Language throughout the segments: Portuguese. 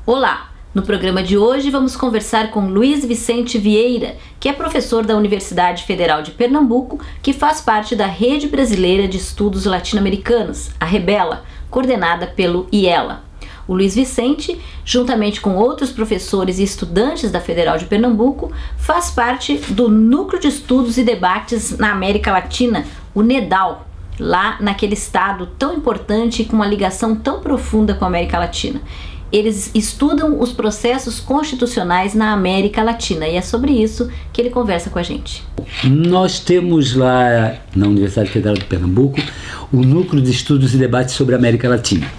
Olá! No programa de hoje vamos conversar com Luiz Vicente Vieira, que é professor da Universidade Federal de Pernambuco, que faz parte da Rede Brasileira de Estudos Latino-Americanos, a REBELA, coordenada pelo IELA. O Luiz Vicente, juntamente com outros professores e estudantes da Federal de Pernambuco, faz parte do Núcleo de Estudos e Debates na América Latina, o NEDAL, lá naquele estado tão importante e com uma ligação tão profunda com a América Latina. Eles estudam os processos constitucionais na América Latina e é sobre isso que ele conversa com a gente. Nós temos lá na Universidade Federal de Pernambuco o Núcleo de Estudos e Debates sobre a América Latina.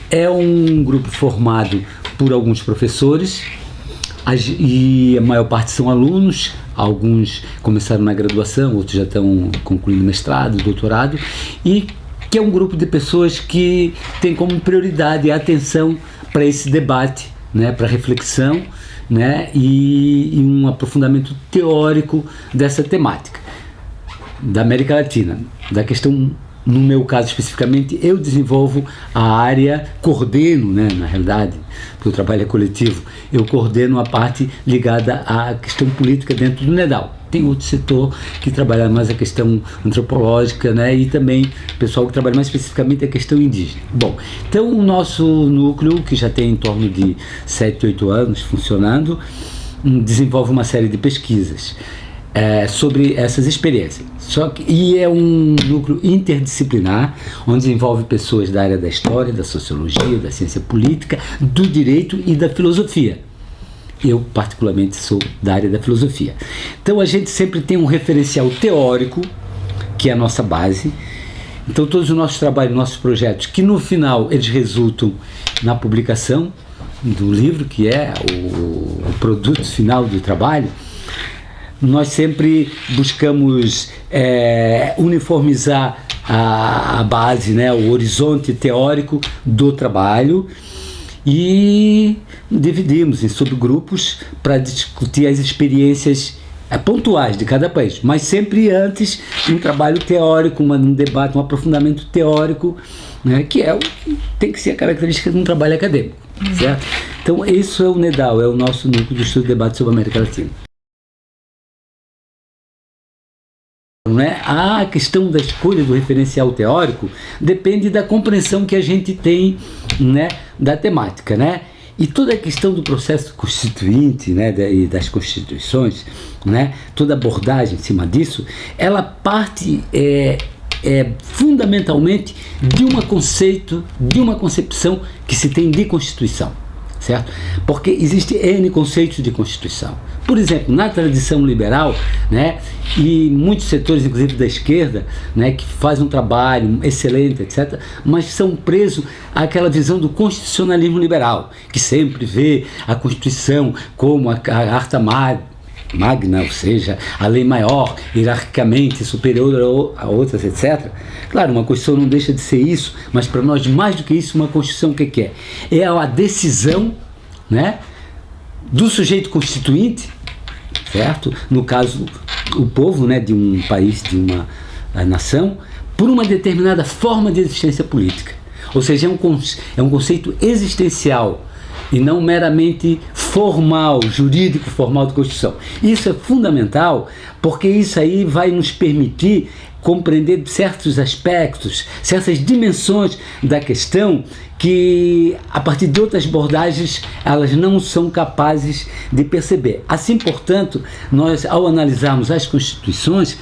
É um grupo formado por alguns professores e a maior parte são alunos, alguns começaram na graduação, outros já estão concluindo mestrado, doutorado, e que é um grupo de pessoas que tem como prioridade a atenção para esse debate, né, para reflexão, né, e um aprofundamento teórico dessa temática da América Latina, da questão. No meu caso especificamente, eu desenvolvo a área, coordeno, né, na realidade, porque o trabalho é coletivo, eu coordeno a parte ligada à questão política dentro do NEDAL. Tem outro setor que trabalha mais a questão antropológica, né, e também pessoal que trabalha mais especificamente a questão indígena. Bom, então o nosso núcleo, que já tem em torno de 7, 8 anos funcionando, desenvolve uma série de pesquisas sobre essas experiências. E é um núcleo interdisciplinar, onde envolve pessoas da área da história, da sociologia, da ciência política, do direito e da filosofia. Eu, particularmente, sou da área da filosofia. Então, a gente sempre tem um referencial teórico, que é a nossa base. Então, todos os nossos trabalhos, nossos projetos, que no final eles resultam na publicação do livro, que é o produto final do trabalho, nós sempre buscamos uniformizar a base, né, o horizonte teórico do trabalho e dividimos em subgrupos para discutir as experiências pontuais de cada país, mas sempre antes um trabalho teórico, um debate, um aprofundamento teórico, né, que é o que tem que ser a característica de um trabalho acadêmico, certo? Então isso é o NEDAL, é o nosso núcleo de estudo e debate sobre a América Latina. A questão da escolha do referencial teórico depende da compreensão que a gente tem, né, da temática, né? E toda a questão do processo constituinte, né, e das constituições, né, toda a abordagem em cima disso, ela parte fundamentalmente de uma concepção que se tem de Constituição, certo? Porque existe N conceitos de Constituição. Por exemplo, na tradição liberal, né, e muitos setores, inclusive da esquerda, né, que fazem um trabalho excelente, etc., mas são presos àquela visão do constitucionalismo liberal, que sempre vê a Constituição como a Carta Magna, ou seja, a lei maior, hierarquicamente superior a outras, etc. Claro, uma Constituição não deixa de ser isso, mas para nós, mais do que isso, uma Constituição o que é? É a decisão, né, do sujeito constituinte, certo? No caso, o povo, né, de um país, de uma nação, por uma determinada forma de existência política. Ou seja, é um conceito existencial e não meramente formal, jurídico, formal de Constituição. Isso é fundamental porque isso aí vai nos permitir compreender certos aspectos, certas dimensões da questão que, a partir de outras abordagens, elas não são capazes de perceber. Assim, portanto, nós, ao analisarmos as constituições,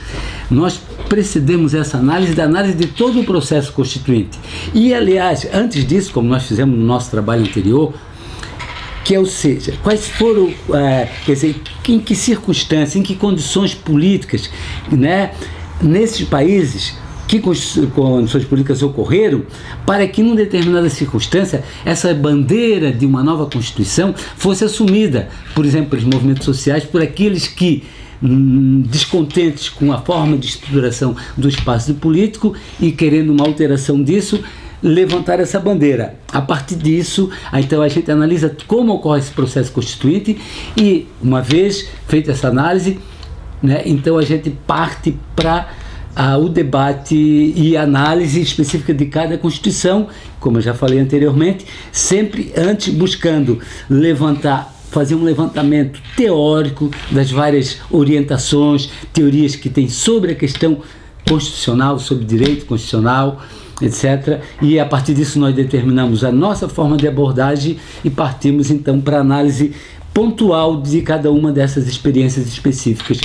nós precedemos essa análise da análise de todo o processo constituinte. E, aliás, antes disso, como nós fizemos no nosso trabalho anterior, ou seja, quais foram, quer dizer, em que circunstâncias, em que condições políticas, né, nesses países, que condições políticas ocorreram para que, numa determinada circunstância, essa bandeira de uma nova Constituição fosse assumida, por exemplo, pelos movimentos sociais, por aqueles que, descontentes com a forma de estruturação do espaço político e querendo uma alteração disso, levantar essa bandeira. A partir disso, então a gente analisa como ocorre esse processo constituinte e, uma vez feita essa análise, né, então a gente parte para o debate e análise específica de cada Constituição, como eu já falei anteriormente, sempre antes buscando fazer um levantamento teórico das várias orientações, teorias que tem sobre a questão constitucional, sobre direito constitucional, etc. E a partir disso nós determinamos a nossa forma de abordagem e partimos então para a análise pontual de cada uma dessas experiências específicas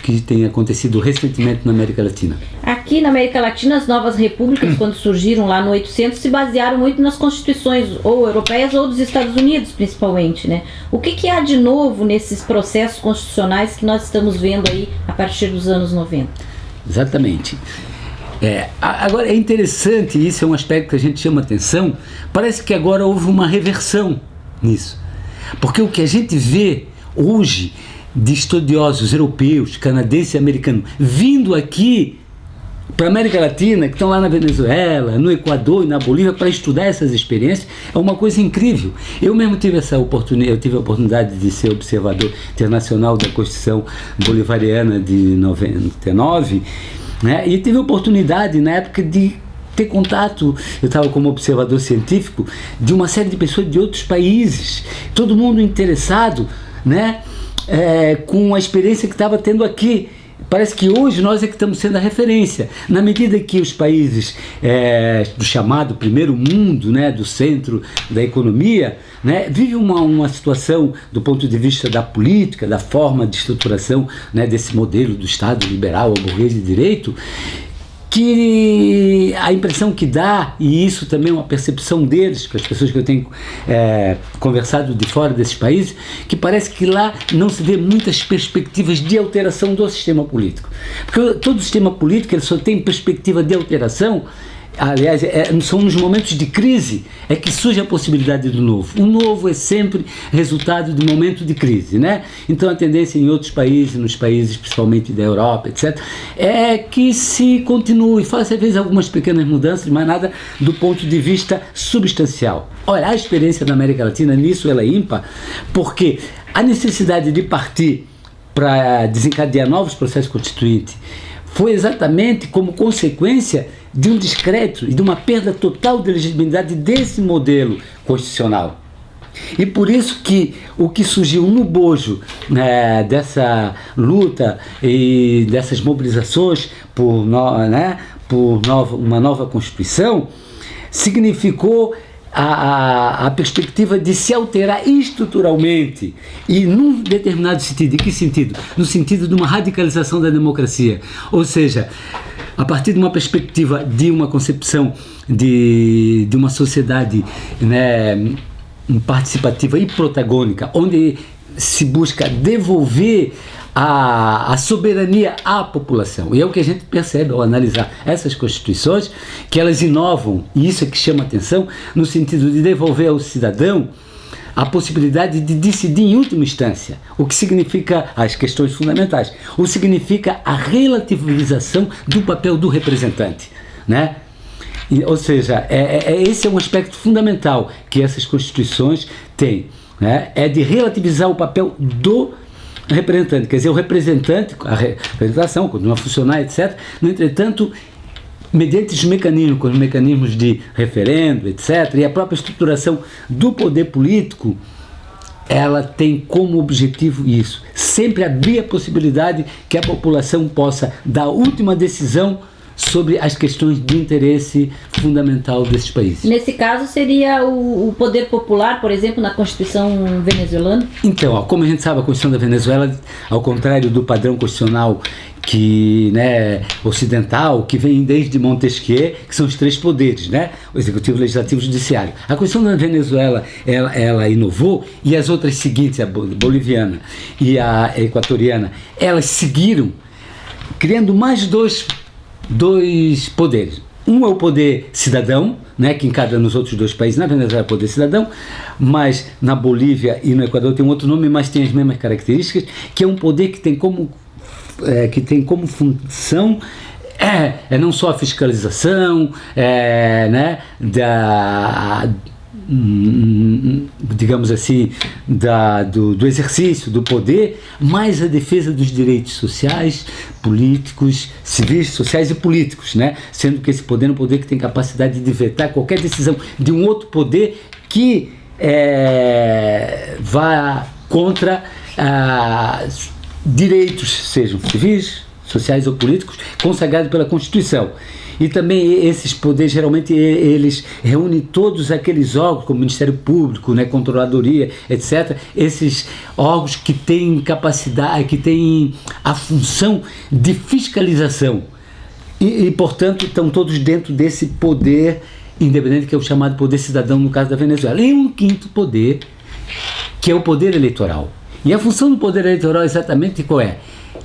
que têm acontecido recentemente na América Latina. Aqui na América Latina, as novas repúblicas, quando surgiram lá no 800, se basearam muito nas constituições ou europeias ou dos Estados Unidos, principalmente, né? O que há de novo nesses processos constitucionais que nós estamos vendo aí a partir dos anos 90? Exatamente. Agora é interessante, isso é um aspecto que a gente chama atenção, parece que agora houve uma reversão nisso. Porque o que a gente vê hoje de estudiosos europeus, canadenses e americanos vindo aqui para a América Latina, que estão lá na Venezuela, no Equador e na Bolívia para estudar essas experiências, é uma coisa incrível. Eu mesmo tive essa oportunidade, eu tive a oportunidade de ser observador internacional da Constituição Bolivariana de 99, né? E tive a oportunidade na época de ter contato, eu estava como observador científico, de uma série de pessoas de outros países, todo mundo interessado, né, com a experiência que estava tendo aqui. Parece que hoje nós é que estamos sendo a referência, na medida que os países do chamado primeiro mundo, né, do centro da economia, né, vivem uma situação do ponto de vista da política, da forma de estruturação, né, desse modelo do Estado liberal ao burguês de direito, que a impressão que dá, e isso também é uma percepção deles, com as pessoas que eu tenho conversado de fora desses países, que parece que lá não se vê muitas perspectivas de alteração do sistema político. Porque todo o sistema político ele só tem perspectiva de alteração. Aliás, são nos momentos de crise é que surge a possibilidade do novo. O novo é sempre resultado de momento de crise, né? Então a tendência em outros países, nos países principalmente da Europa, etc., é que se continue, faça às vezes algumas pequenas mudanças, mas nada do ponto de vista substancial. Olha, a experiência da América Latina nisso ela é ímpar, porque a necessidade de partir para desencadear novos processos constituintes foi exatamente como consequência de um descrédito e de uma perda total de legitimidade desse modelo constitucional. E por isso que o que surgiu no bojo dessa luta e dessas mobilizações por uma nova Constituição significou a perspectiva de se alterar estruturalmente e num determinado sentido. Em que sentido? No sentido de uma radicalização da democracia. Ou seja, a partir de uma perspectiva de uma concepção de uma sociedade, né, participativa e protagônica, onde se busca devolver a soberania à população. E é o que a gente percebe ao analisar essas constituições, que elas inovam, e isso é que chama atenção, no sentido de devolver ao cidadão a possibilidade de decidir em última instância, o que significa as questões fundamentais, o que significa a relativização do papel do representante, né? Ou seja, esse é um aspecto fundamental que essas constituições têm, né? É de relativizar o papel do representante, quer dizer, o representante, a representação continua a funcionar, etc. No entretanto, mediante os mecanismos de referendo, etc., e a própria estruturação do poder político, ela tem como objetivo isso, sempre abrir a possibilidade que a população possa dar a última decisão sobre as questões de interesse fundamental desses países. Nesse caso seria o poder popular, por exemplo, na Constituição venezuelana? Então, como a gente sabe, a Constituição da Venezuela, ao contrário do padrão constitucional que, né, ocidental, que vem desde Montesquieu, que são os três poderes, né, o executivo, o legislativo e o judiciário. A Constituição da Venezuela, ela inovou, e as outras seguintes, a boliviana e a equatoriana, elas seguiram, criando mais dois poderes. Um é o poder cidadão, né, que enquadra nos outros dois países. Na Venezuela é o poder cidadão, mas na Bolívia e no Equador tem um outro nome, mas tem as mesmas características, que é um poder que tem como função não só a fiscalização, né, digamos assim, do exercício do poder, mais a defesa dos direitos sociais, políticos, civis, sociais e políticos, né? Sendo que esse poder é um poder que tem capacidade de vetar qualquer decisão de um outro poder que vá contra direitos, sejam civis, sociais ou políticos, consagrados pela Constituição. E também esses poderes, geralmente, eles reúnem todos aqueles órgãos, como o Ministério Público, né, Controladoria, etc., esses órgãos que têm capacidade, que têm a função de fiscalização. E, portanto, estão todos dentro desse poder independente, que é o chamado poder cidadão, no caso da Venezuela. E um quinto poder, que é o poder eleitoral. E a função do poder eleitoral exatamente qual é?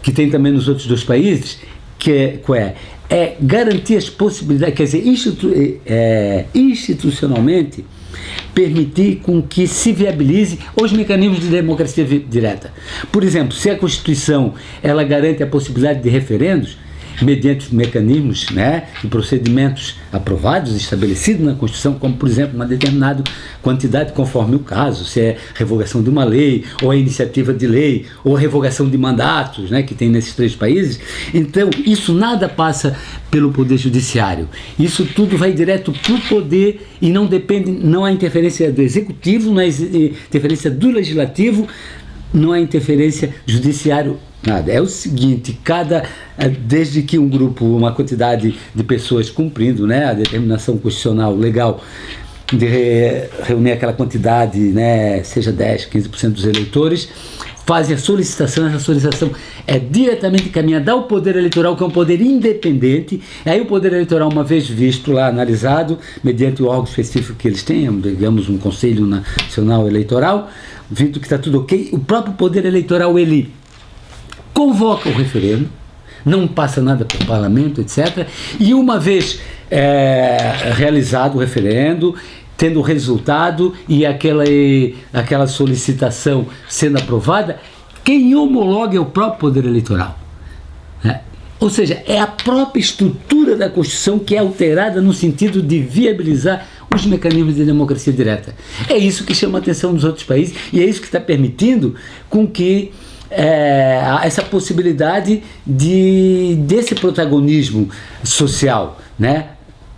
Que tem também nos outros dois países, qual é? É garantir as possibilidades, quer dizer, institucionalmente, permitir com que se viabilize os mecanismos de democracia direta. Por exemplo, se a Constituição ela garante a possibilidade de referendos, mediante mecanismos, né, e procedimentos aprovados, estabelecidos na Constituição, como, por exemplo, uma determinada quantidade, conforme o caso, se é revogação de uma lei, ou a iniciativa de lei, ou a revogação de mandatos, né, que tem nesses três países. Então, isso nada passa pelo Poder Judiciário. Isso tudo vai direto para o Poder e não depende, não há interferência do Executivo, não há interferência do Legislativo, não há interferência judiciário. Nada. É o seguinte, desde que um grupo, uma quantidade de pessoas cumprindo, né, a determinação constitucional legal de reunir aquela quantidade, né, seja 10, 15% dos eleitores, fazem a solicitação, essa solicitação é diretamente encaminhada ao Poder Eleitoral, que é um poder independente. Aí o Poder Eleitoral, uma vez visto lá, analisado, mediante o órgão específico que eles têm, digamos um Conselho Nacional Eleitoral, visto que está tudo ok, o próprio Poder Eleitoral, ele convoca o referendo, não passa nada pelo parlamento, etc. E uma vez realizado o referendo, tendo o resultado e aquela solicitação sendo aprovada, quem homologa é o próprio Poder Eleitoral, né? Ou seja, é a própria estrutura da Constituição que é alterada no sentido de viabilizar os mecanismos de democracia direta. É isso que chama a atenção dos outros países e é isso que está permitindo com que essa possibilidade desse protagonismo social, né?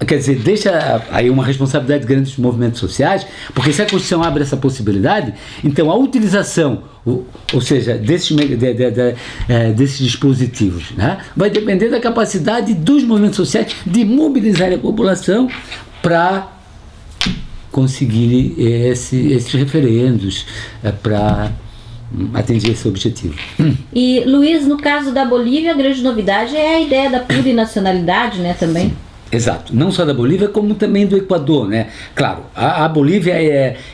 Quer dizer, deixa aí uma responsabilidade grande dos movimentos sociais, porque se a Constituição abre essa possibilidade, então a utilização, ou seja, desses dispositivos, né, vai depender da capacidade dos movimentos sociais de mobilizar a população para conseguir esses referendos, para atingir esse objetivo. E, Luiz, no caso da Bolívia, a grande novidade é a ideia da plurinacionalidade, né, também? Sim. Exato, não só da Bolívia, como também do Equador, né? Claro, a Bolívia,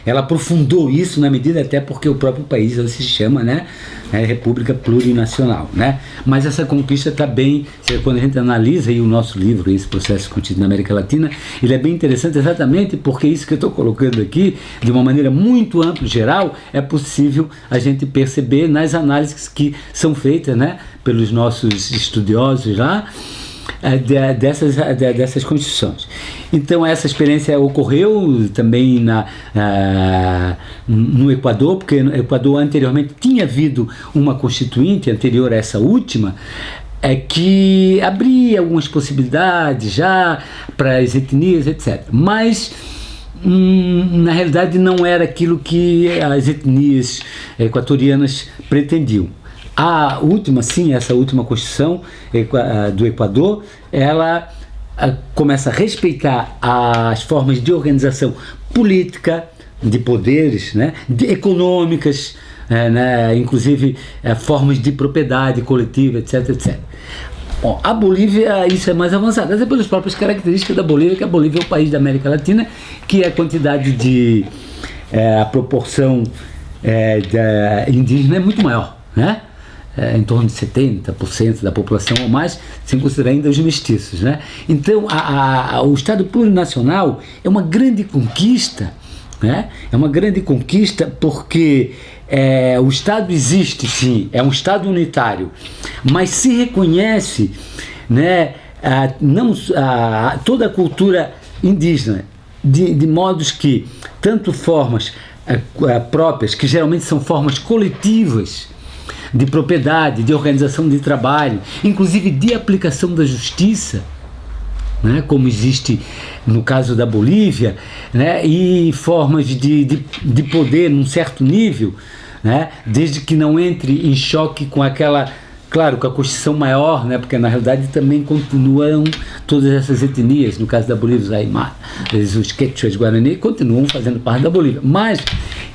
ela aprofundou isso na medida até porque o próprio país ela se chama, né, República Plurinacional, né? Mas essa conquista está bem, quando a gente analisa aí o nosso livro, esse processo contido na América Latina, ele é bem interessante exatamente porque isso que eu estou colocando aqui, de uma maneira muito ampla e geral, é possível a gente perceber nas análises que são feitas, né, pelos nossos estudiosos lá, dessas constituições. Então essa experiência ocorreu também no Equador, porque no Equador anteriormente tinha havido uma constituinte anterior a essa última, que abria algumas possibilidades já para as etnias, etc. Mas na realidade não era aquilo que as etnias equatorianas pretendiam. A última, sim, essa última Constituição do Equador, ela começa a respeitar as formas de organização política, de poderes, né, econômicas, né, inclusive formas de propriedade coletiva, etc, etc. Bom, a Bolívia, isso é mais avançado, até pelas próprias características da Bolívia, que a Bolívia é o país da América Latina, que a quantidade a proporção indígena é muito maior, né? Em torno de 70% da população ou mais, sem considerar ainda os mestiços, né? Então, o Estado plurinacional é uma grande conquista, né? É uma grande conquista porque o Estado existe, sim, é um Estado unitário, mas se reconhece, né, toda a cultura indígena de modos que, tanto formas próprias, que geralmente são formas coletivas de propriedade, de organização de trabalho, inclusive de aplicação da justiça, né, como existe no caso da Bolívia, né, e formas de poder num certo nível, né, desde que não entre em choque com aquela, claro, com a Constituição maior, né, porque na realidade também continuam todas essas etnias, no caso da Bolívia, os Aymara, os Quechuas, Guarani, continuam fazendo parte da Bolívia. Mas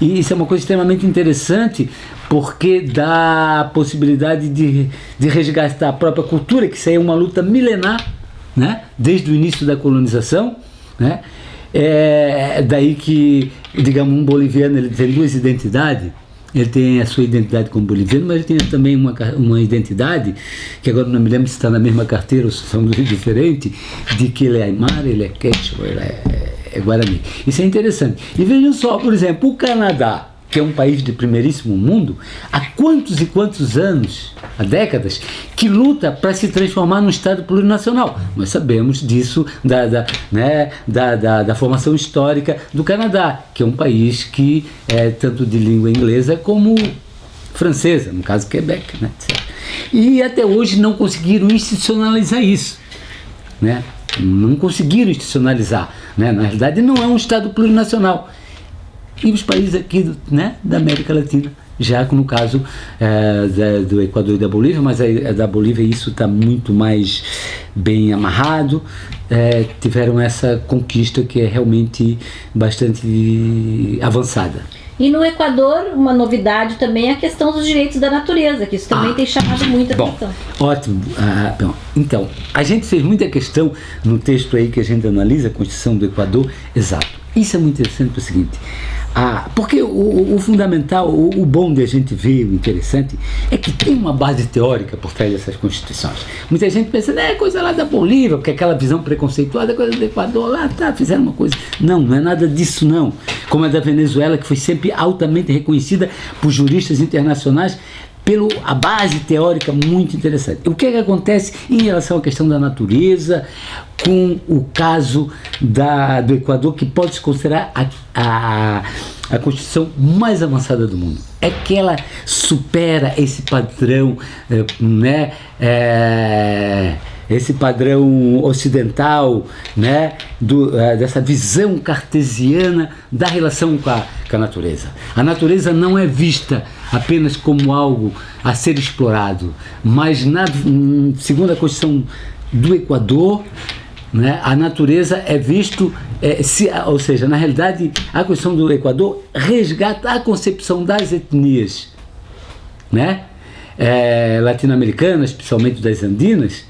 e isso é uma coisa extremamente interessante, porque dá a possibilidade de resgatar a própria cultura, que isso aí é uma luta milenar, né, desde o início da colonização, né. É daí que, digamos, um boliviano ele tem duas identidades. Ele tem a sua identidade como boliviano, mas ele tem também uma identidade, que agora não me lembro se está na mesma carteira ou se são diferentes, de que ele é Aymara, ele é Quechua, ele é Guarani. Isso é interessante. E vejam só, por exemplo, o Canadá, que é um país de primeiríssimo mundo, há quantos e quantos anos, há décadas, que luta para se transformar num Estado plurinacional. Nós sabemos disso da formação histórica do Canadá, que é um país que é tanto de língua inglesa como francesa, no caso Quebec, né, etc. E até hoje não conseguiram institucionalizar isso, né? Não conseguiram institucionalizar, né? Na realidade não é um Estado plurinacional. E os países aqui, né, da América Latina, já no caso do Equador e da Bolívia, mas da Bolívia isso está muito mais bem amarrado, tiveram essa conquista que é realmente bastante avançada. E no Equador, uma novidade também é a questão dos direitos da natureza, que isso também tem chamado muita atenção. Ótimo. Então, a gente fez muita questão no texto aí que a gente analisa, a Constituição do Equador, exato. Isso é muito interessante pelo seguinte, porque o fundamental, o bom de a gente ver, o interessante, é que tem uma base teórica por trás dessas constituições. Muita gente pensa, é coisa lá da Bolívia, porque aquela visão preconceituada, coisa do Equador, lá fizeram uma coisa. Não é nada disso não. Como a da Venezuela, que foi sempre altamente reconhecida por juristas internacionais, pela a base teórica muito interessante. O que é que acontece em relação à questão da natureza, com o caso do Equador, que pode se considerar a Constituição mais avançada do mundo? É que ela supera esse padrão, esse padrão ocidental, né, dessa visão cartesiana da relação com a natureza. A natureza não é vista apenas como algo a ser explorado, mas segundo a Constituição do Equador, né, a natureza é visto, ou seja, na realidade a Constituição do Equador resgata a concepção das etnias, né, latino-americanas, especialmente das andinas,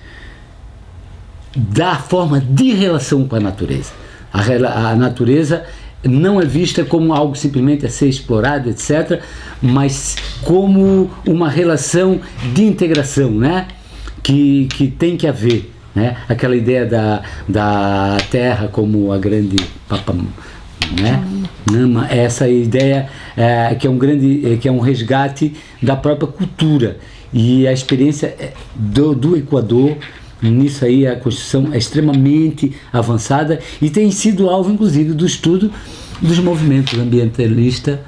da forma de relação com a natureza. A natureza não é vista como algo simplesmente a ser explorado, etc., mas como uma relação de integração, né? que tem que haver, né? Aquela ideia da terra como a grande papam, né? Essa ideia que é um resgate da própria cultura, e a experiência do Equador nisso aí, a Constituição é extremamente avançada e tem sido alvo, inclusive, do estudo dos movimentos ambientalistas,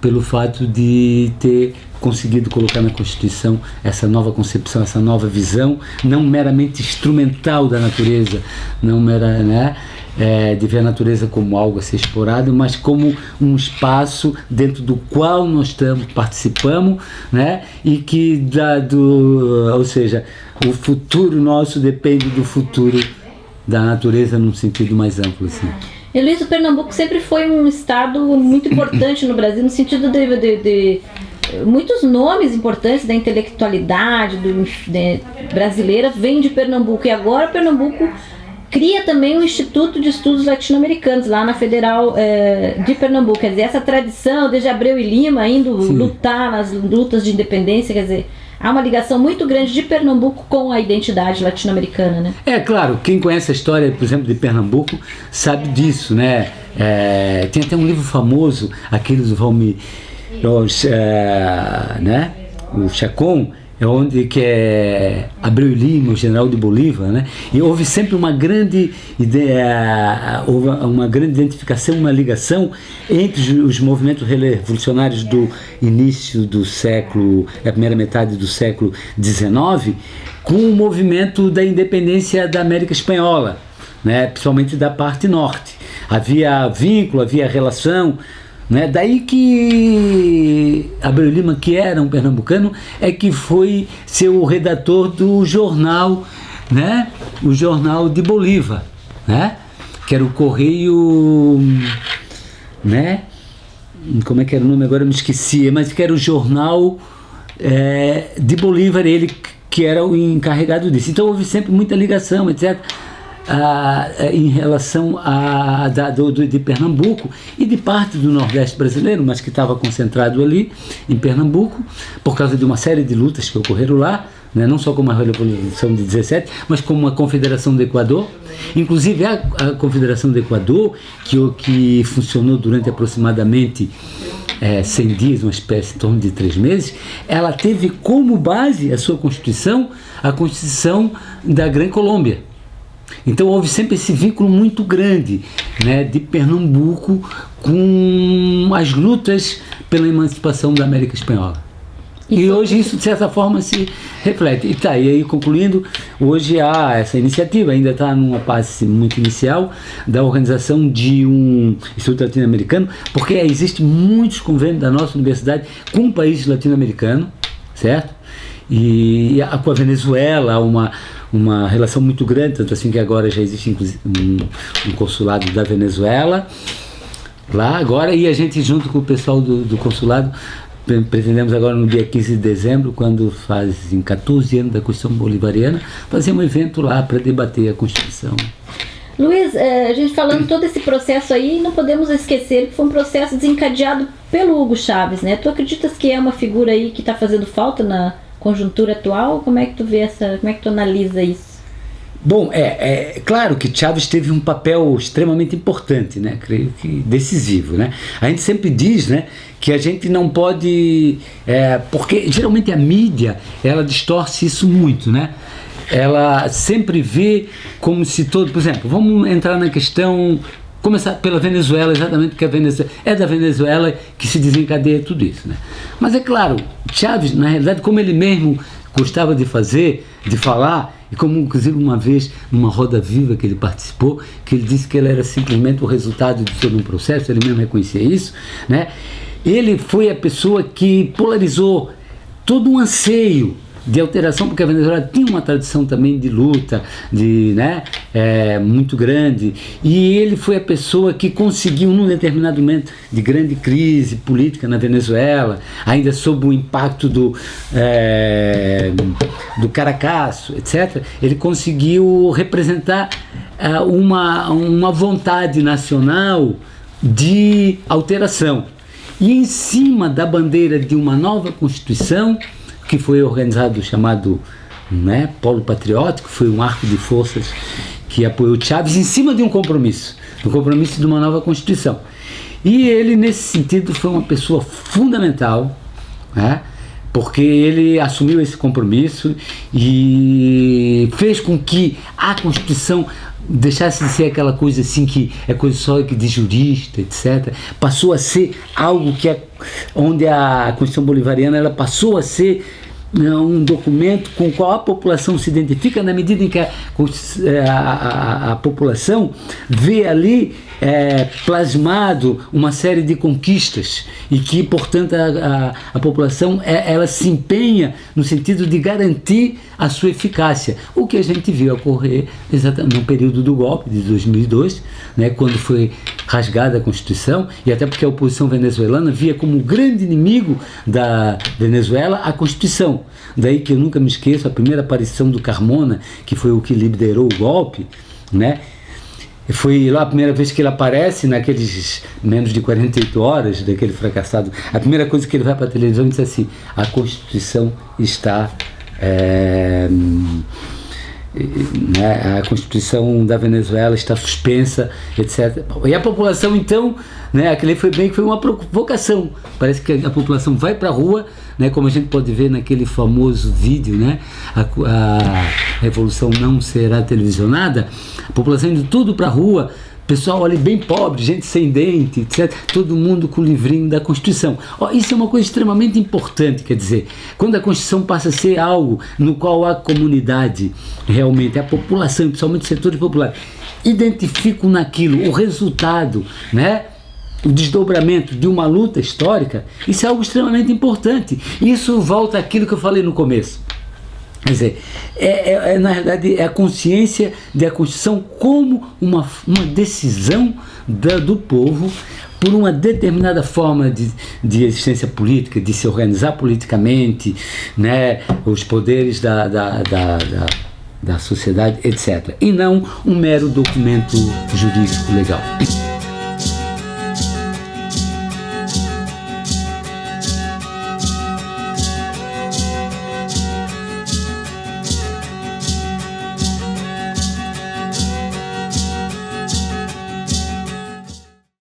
pelo fato de ter conseguido colocar na Constituição essa nova concepção, essa nova visão, não meramente instrumental da natureza, de ver a natureza como algo a ser explorado, mas como um espaço dentro do qual nós participamos, né? E que ou seja, o futuro nosso depende do futuro da natureza num sentido mais amplo, assim. E Luiz, o Pernambuco sempre foi um estado muito importante no Brasil, no sentido de muitos nomes importantes da intelectualidade brasileira vêm de Pernambuco, e agora Pernambuco cria também um Instituto de Estudos Latino-Americanos lá na Federal de Pernambuco. Quer dizer, essa tradição desde Abreu e Lima indo Sim. lutar nas lutas de independência, quer dizer, há uma ligação muito grande de Pernambuco com a identidade latino-americana, né? É claro, quem conhece a história, por exemplo, de Pernambuco sabe disso, né? Tem até um livro famoso, aquele do Valmir, o Chacon, onde que é Abreu e Lima, o general de Bolívar, né? E houve sempre uma grande ideia, houve uma grande identificação, uma ligação entre os movimentos revolucionários do início do século, a primeira metade do século XIX, com o movimento da independência da América Espanhola, né? Principalmente da parte norte. Havia vínculo, havia relação, né? Daí que Abreu Lima, que era um pernambucano, é que foi ser o redator do jornal, né? O jornal de Bolívar, né? Que era o Correio, né? Como é que era o nome agora? Eu me esqueci, mas que era o jornal de Bolívar, ele que era o encarregado disso. Então houve sempre muita ligação, etc., em relação de Pernambuco e de parte do Nordeste brasileiro, mas que estava concentrado ali em Pernambuco, por causa de uma série de lutas que ocorreram lá, né, não só como a Revolução de 17, mas como a Confederação do Equador. Inclusive a Confederação do Equador, que funcionou durante aproximadamente 100 dias, uma espécie em torno de 3 meses, ela teve como base a sua Constituição, a Constituição da Grã Colômbia. Então houve sempre esse vínculo muito grande, né, de Pernambuco com as lutas pela emancipação da América Espanhola. E hoje isso, de certa forma, se reflete. E aí, concluindo, hoje há essa iniciativa, ainda está numa fase muito inicial, da organização de um Instituto Latino-Americano, porque existem muitos convênios da nossa universidade com países latino-americanos, certo? E com a Venezuela, uma relação muito grande, tanto assim que agora já existe um consulado da Venezuela lá agora, e a gente, junto com o pessoal do consulado, pretendemos agora no dia 15 de dezembro, quando fazem 14 anos da Constituição Bolivariana, fazer um evento lá para debater a Constituição. Luiz, a gente falando todo esse processo aí, não podemos esquecer que foi um processo desencadeado pelo Hugo Chávez, né? Tu acreditas que é uma figura aí que está fazendo falta na conjuntura atual? Como é que tu vê como é que tu analisa isso? Bom, claro que Chávez teve um papel extremamente importante, né? Creio que decisivo, né? A gente sempre diz, né, que a gente não pode, porque geralmente a mídia, ela distorce isso muito, né? Ela sempre vê como se todo, por exemplo, vamos entrar na questão, começar pela Venezuela, exatamente porque a Venezuela, é da Venezuela que se desencadeia tudo isso, né? Mas é claro, Chávez, na realidade, como ele mesmo gostava de fazer, de falar, e como inclusive uma vez numa roda viva que ele participou, que ele disse que ele era simplesmente o resultado de todo um processo, ele mesmo reconhecia isso, né? Ele foi a pessoa que polarizou todo um anseio de alteração, porque a Venezuela tinha uma tradição também de luta, muito grande, e ele foi a pessoa que conseguiu, num determinado momento de grande crise política na Venezuela, ainda sob o impacto do Caracasso, etc., ele conseguiu representar uma vontade nacional de alteração. E em cima da bandeira de uma nova Constituição, que foi organizado, chamado, né, Polo Patriótico, foi um arco de forças que apoiou Chávez em cima de um compromisso de uma nova Constituição. E ele, nesse sentido, foi uma pessoa fundamental, né, porque ele assumiu esse compromisso e fez com que a Constituição deixasse de ser aquela coisa assim que é coisa só de jurista, etc. Passou a ser algo onde a Constituição Bolivariana ela passou a ser um documento com o qual a população se identifica, na medida em que a população vê ali plasmado uma série de conquistas e que, portanto, a população ela se empenha no sentido de garantir a sua eficácia, o que a gente viu ocorrer exatamente no período do golpe de 2002, né, quando foi rasgada a Constituição, e até porque a oposição venezuelana via como grande inimigo da Venezuela a Constituição. Daí que eu nunca me esqueço a primeira aparição do Carmona, que foi o que liderou o golpe, né? Foi lá a primeira vez que ele aparece, naqueles menos de 48 horas daquele fracassado. A primeira coisa que ele vai para a televisão e diz assim: a Constituição está né, a Constituição da Venezuela está suspensa, etc. E a população, então, né, aquele foi uma provocação. Parece que a população vai para a rua, né, como a gente pode ver naquele famoso vídeo, né, a revolução não será televisionada, a população indo tudo para a rua, pessoal ali bem pobre, gente sem dente, etc. Todo mundo com o livrinho da Constituição. Isso é uma coisa extremamente importante, quer dizer, quando a Constituição passa a ser algo no qual a comunidade, realmente, a população, principalmente os setores populares, identificam naquilo o resultado, né? O desdobramento de uma luta histórica, isso é algo extremamente importante. Isso volta àquilo que eu falei no começo. Quer dizer, na verdade, é a consciência da Constituição como uma decisão do povo por uma determinada forma de existência política, de se organizar politicamente, né, os poderes da sociedade, etc. E não um mero documento jurídico legal.